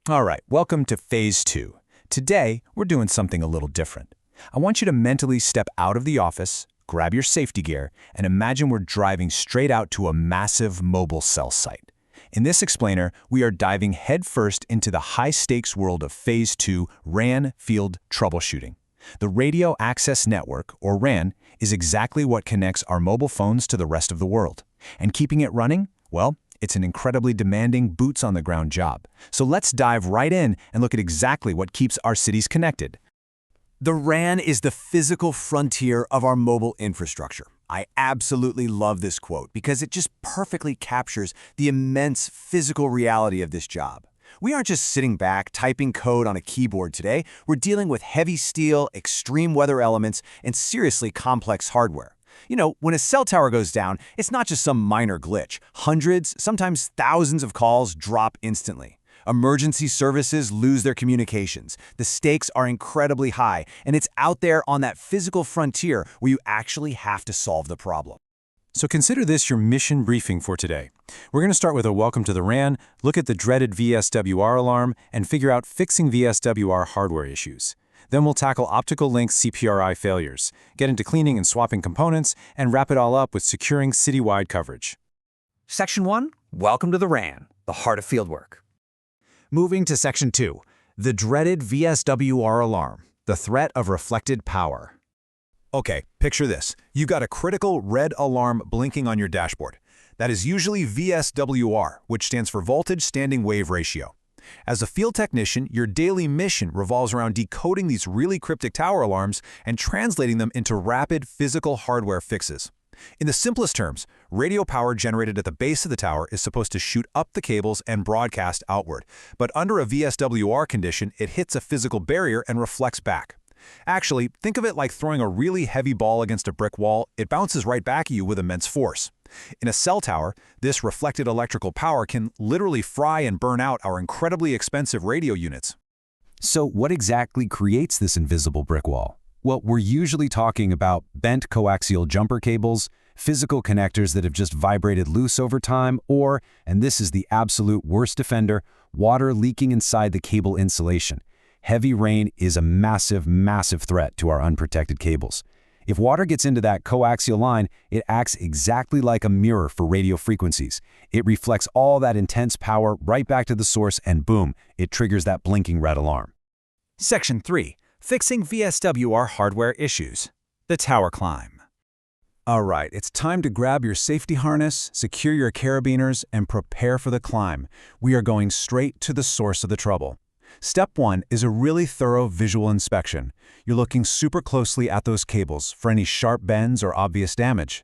All right, welcome to Phase 2. Today, we're doing something a little different. I want you to mentally step out of the office, grab your safety gear, and imagine we're driving straight out to a massive mobile cell site. In this explainer, we are diving headfirst into the high-stakes world of Phase 2 RAN Field Troubleshooting. The Radio Access Network, or RAN, is exactly what connects our mobile phones to the rest of the world. And keeping it running? Well, it's an incredibly demanding boots-on-the-ground job. So let's dive right in and look at exactly what keeps our cities connected. The RAN is the physical frontier of our mobile infrastructure. I absolutely love this quote because it just perfectly captures the immense physical reality of this job. We aren't just sitting back typing code on a keyboard today. We're dealing with heavy steel, extreme weather elements, and seriously complex hardware. You know, when a cell tower goes down, it's not just some minor glitch. Hundreds, sometimes thousands of calls drop instantly. Emergency services lose their communications. The stakes are incredibly high, and it's out there on that physical frontier where you actually have to solve the problem. So consider this your mission briefing for today. We're going to start with a welcome to the RAN, look at the dreaded VSWR alarm, and figure out fixing VSWR hardware issues. Then we'll tackle optical link CPRI failures, get into cleaning and swapping components, and wrap it all up with securing citywide coverage. Section 1, welcome to the RAN, the heart of fieldwork. Moving to Section 2, the dreaded VSWR alarm, the threat of reflected power. Okay, picture this. You've got a critical red alarm blinking on your dashboard. That is usually VSWR, which stands for Voltage Standing Wave Ratio. As a field technician, your daily mission revolves around decoding these really cryptic tower alarms and translating them into rapid physical hardware fixes. In the simplest terms, radio power generated at the base of the tower is supposed to shoot up the cables and broadcast outward, but under a VSWR condition, it hits a physical barrier and reflects back. Actually, think of it like throwing a really heavy ball against a brick wall. It bounces right back at you with immense force. In a cell tower, this reflected electrical power can literally fry and burn out our incredibly expensive radio units. So what exactly creates this invisible brick wall? Well, we're usually talking about bent coaxial jumper cables, physical connectors that have just vibrated loose over time, or, and this is the absolute worst offender, water leaking inside the cable insulation. Heavy rain is a massive, massive threat to our unprotected cables. If water gets into that coaxial line, it acts exactly like a mirror for radio frequencies. It reflects all that intense power right back to the source, and boom, it triggers that blinking red alarm. Section 3, fixing VSWR hardware issues, the tower climb. All right, it's time to grab your safety harness, secure your carabiners, and prepare for the climb. We are going straight to the source of the trouble. Step 1 is a really thorough visual inspection. You're looking super closely at those cables for any sharp bends or obvious damage.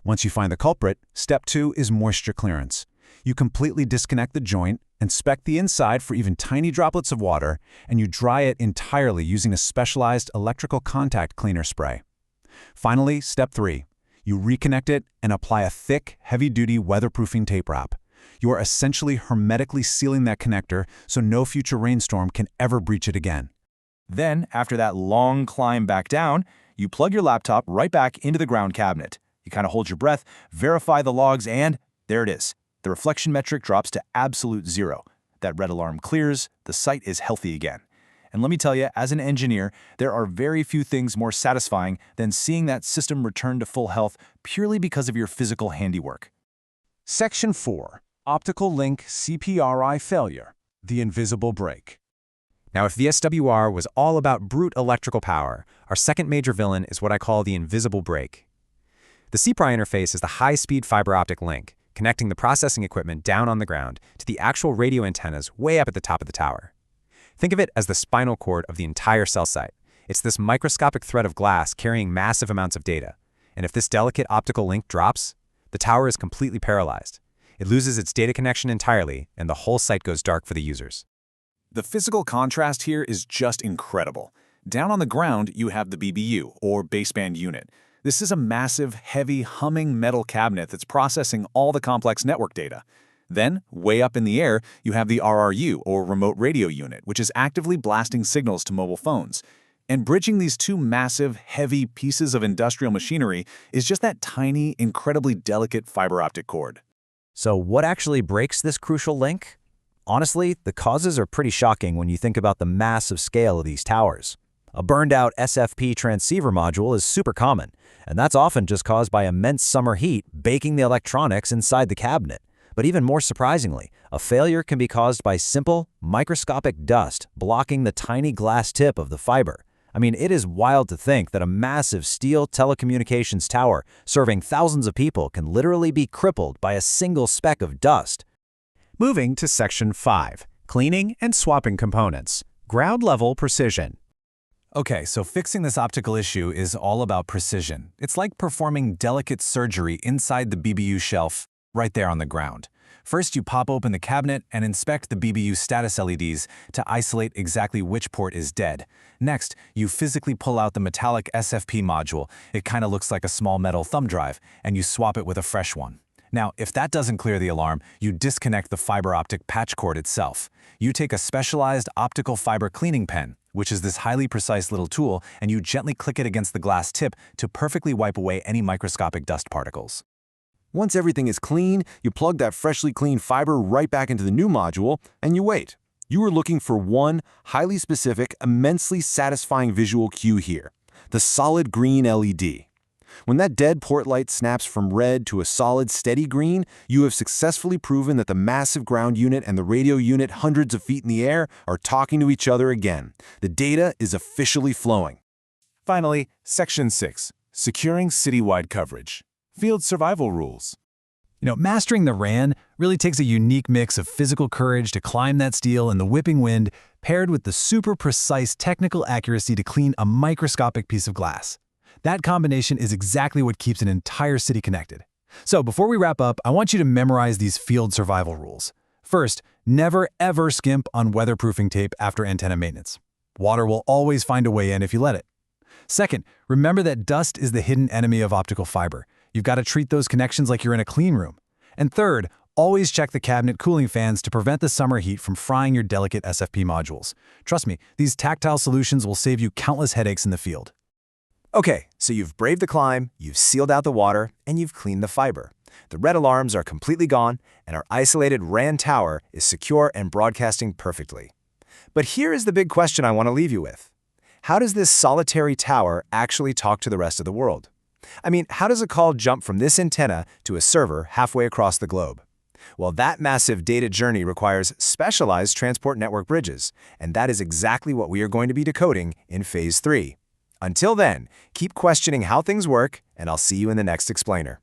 Once you find the culprit, Step 2 is moisture clearance. You completely disconnect the joint, inspect the inside for even tiny droplets of water, and you dry it entirely using a specialized electrical contact cleaner spray. Finally, Step 3. You reconnect it and apply a thick, heavy-duty weatherproofing tape wrap. You are essentially hermetically sealing that connector so no future rainstorm can ever breach it again. Then, after that long climb back down, you plug your laptop right back into the ground cabinet. You kind of hold your breath, verify the logs, and there it is. The reflection metric drops to absolute zero. That red alarm clears, the site is healthy again. And let me tell you, as an engineer, there are very few things more satisfying than seeing that system return to full health purely because of your physical handiwork. Section 4. Optical link CPRI failure, the invisible break. Now, if VSWR was all about brute electrical power, our second major villain is what I call the invisible break. The CPRI interface is the high-speed fiber optic link, connecting the processing equipment down on the ground to the actual radio antennas way up at the top of the tower. Think of it as the spinal cord of the entire cell site. It's this microscopic thread of glass carrying massive amounts of data. And if this delicate optical link drops, the tower is completely paralyzed. It loses its data connection entirely, and the whole site goes dark for the users. The physical contrast here is just incredible. Down on the ground, you have the BBU, or baseband unit. This is a massive, heavy, humming metal cabinet that's processing all the complex network data. Then, way up in the air, you have the RRU, or remote radio unit, which is actively blasting signals to mobile phones. And bridging these two massive, heavy pieces of industrial machinery is just that tiny, incredibly delicate fiber optic cord. So what actually breaks this crucial link? Honestly, the causes are pretty shocking when you think about the massive scale of these towers. A burned-out SFP transceiver module is super common, and that's often just caused by immense summer heat baking the electronics inside the cabinet. But even more surprisingly, a failure can be caused by simple, microscopic dust blocking the tiny glass tip of the fiber. I mean, it is wild to think that a massive steel telecommunications tower serving thousands of people can literally be crippled by a single speck of dust. Moving to Section 5, Cleaning and Swapping Components, Ground-Level Precision. Okay, so fixing this optical issue is all about precision. It's like performing delicate surgery inside the BBU shelf, right there on the ground. First, you pop open the cabinet and inspect the BBU status LEDs to isolate exactly which port is dead. Next, you physically pull out the metallic SFP module. It kind of looks like a small metal thumb drive, and you swap it with a fresh one. Now, if that doesn't clear the alarm, you disconnect the fiber optic patch cord itself. You take a specialized optical fiber cleaning pen, which is this highly precise little tool, and you gently click it against the glass tip to perfectly wipe away any microscopic dust particles. Once everything is clean, you plug that freshly cleaned fiber right back into the new module, and you wait. You are looking for one highly specific, immensely satisfying visual cue here, the solid green LED. When that dead port light snaps from red to a solid, steady green, you have successfully proven that the massive ground unit and the radio unit hundreds of feet in the air are talking to each other again. The data is officially flowing. Finally, Section 6, Securing Citywide Coverage. Field Survival Rules. Mastering the RAN really takes a unique mix of physical courage to climb that steel in the whipping wind, paired with the super precise technical accuracy to clean a microscopic piece of glass. That combination is exactly what keeps an entire city connected. So before we wrap up, I want you to memorize these field survival rules. First, never ever skimp on weatherproofing tape after antenna maintenance. Water will always find a way in if you let it. Second, remember that dust is the hidden enemy of optical fiber. You've got to treat those connections like you're in a clean room. And third, always check the cabinet cooling fans to prevent the summer heat from frying your delicate SFP modules. Trust me, these tactile solutions will save you countless headaches in the field. Okay, so you've braved the climb, you've sealed out the water, and you've cleaned the fiber. The red alarms are completely gone, and our isolated RAN tower is secure and broadcasting perfectly. But here is the big question I want to leave you with. How does this solitary tower actually talk to the rest of the world? I mean, how does a call jump from this antenna to a server halfway across the globe? Well, that massive data journey requires specialized transport network bridges, and that is exactly what we are going to be decoding in Phase 3. Until then, keep questioning how things work, and I'll see you in the next explainer.